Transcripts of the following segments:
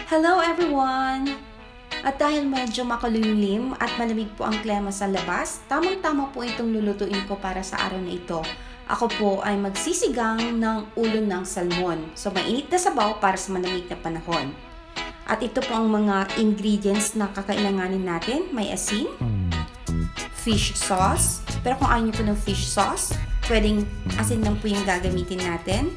Hello everyone! At dahil medyo makulimlim at malamig po ang klima sa labas, tamang-tama po itong lulutuin ko para sa araw na ito. Ako po ay magsisigang ng ulo ng salmon. So mainit na sabaw para sa malamig na panahon. At ito po ang mga ingredients na kakailanganin natin. May asin, fish sauce. Pero kung ayaw niyo po ng fish sauce, pwedeng asin lang po yung gagamitin natin.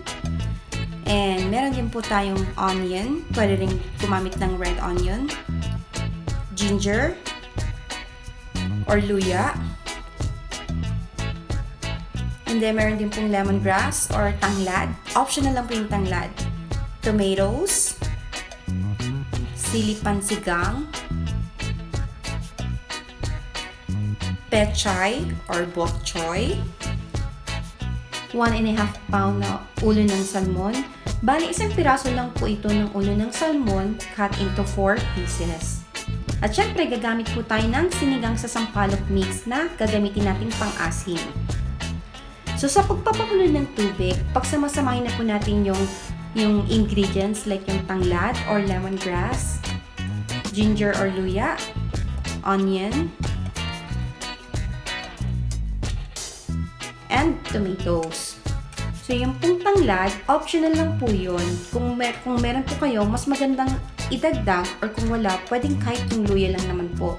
And meron din po tayong onion. Pwede rin gumamit ng red onion. Ginger. Or luya. And then meron din pong lemongrass or tanglad. Optional lang po yung tanglad. Tomatoes. Sili pansigang. Pechay or bokchoy. 1.5 pound na ulo ng salmon. Bali, isang piraso lang po ito ng ulo ng salmon cut into 4 pieces. At syempre, gagamit po tayo ng sinigang sa sampalok mix na gagamitin natin pang-asim. So, sa pagpapakulo ng tubig, pagsamasamahin na po natin yung ingredients like yung tanglad or lemongrass, ginger or luya, onion, and tomatoes. So, yung pong tanglad, optional lang po yun. Kung meron po kayo, mas magandang idagdag or kung wala, pwedeng kahit yung luya lang naman po.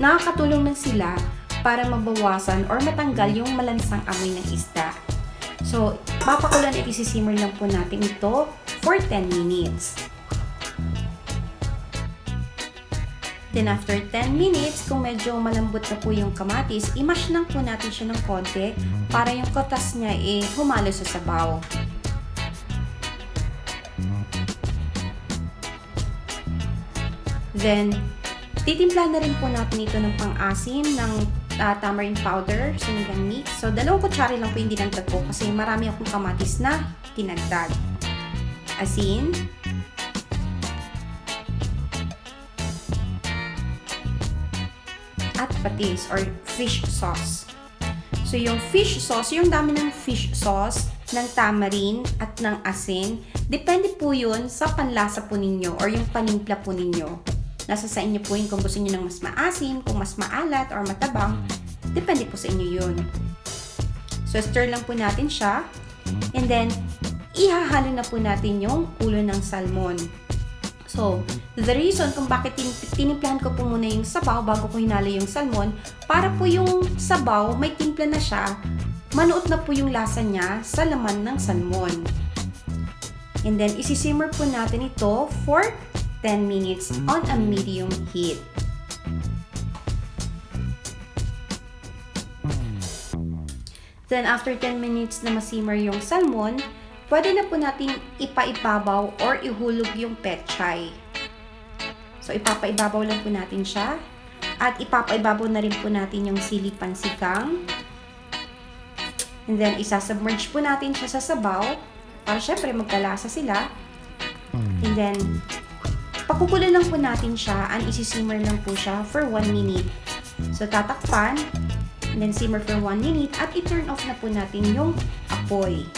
Nakakatulong lang sila para mabawasan or matanggal yung malansang amoy ng isda. So, papakulan at isisimmer lang po natin ito for 10 minutes. Then after 10 minutes, kung medyo malambot na po yung kamatis, i-mash lang po natin siya ng konti para yung katas niya humalo sa sabaw. Then, titimpla na rin po natin ito ng pang-asim ng tamarind powder, sinigang mix. So, 2 kutsara lang po yung dinagdag ko kasi marami akong kamatis na tinagdag. Asin. At patis or fish sauce. So, yung fish sauce, yung dami ng fish sauce, ng tamarind at ng asin, depende po yun sa panlasa po ninyo or yung panimpla po ninyo. Nasa sa inyo po yun kung gusto nyo ng mas maasim, kung mas maalat or matabang, depende po sa inyo yun. So, stir lang po natin siya. And then, ihahalo na po natin yung ulo ng salmon. So, the reason kung bakit tinimplahan ko po muna yung sabaw bago ko hinalo yung salmon, para po yung sabaw, may timpla na siya, manuot na po yung lasa niya sa laman ng salmon. And then, isisimmer po natin ito for 10 minutes on a medium heat. Then, after 10 minutes na masimmer yung salmon, pwede na po natin ipaibabaw or ihulog yung pechay. So, ipapaibabaw lang po natin siya. At ipapaibabaw na rin po natin yung sili pansigang. And then, isasubmerge po natin siya sa sabaw para syempre magkalasa sila. And then, pakukulo lang po natin siya and isisimmer lang po siya for 1 minute. So, tatakpan. And then, simmer for 1 minute at i-turn off na po natin yung apoy.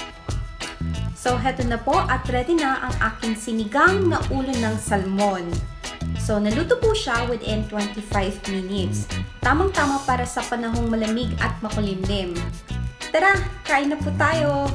So, heto na po at ready na ang aking sinigang na ulo ng salmon. So, naluto po siya within 25 minutes. Tamang-tama para sa panahong malamig at makulimlim. Tara, kain na po tayo!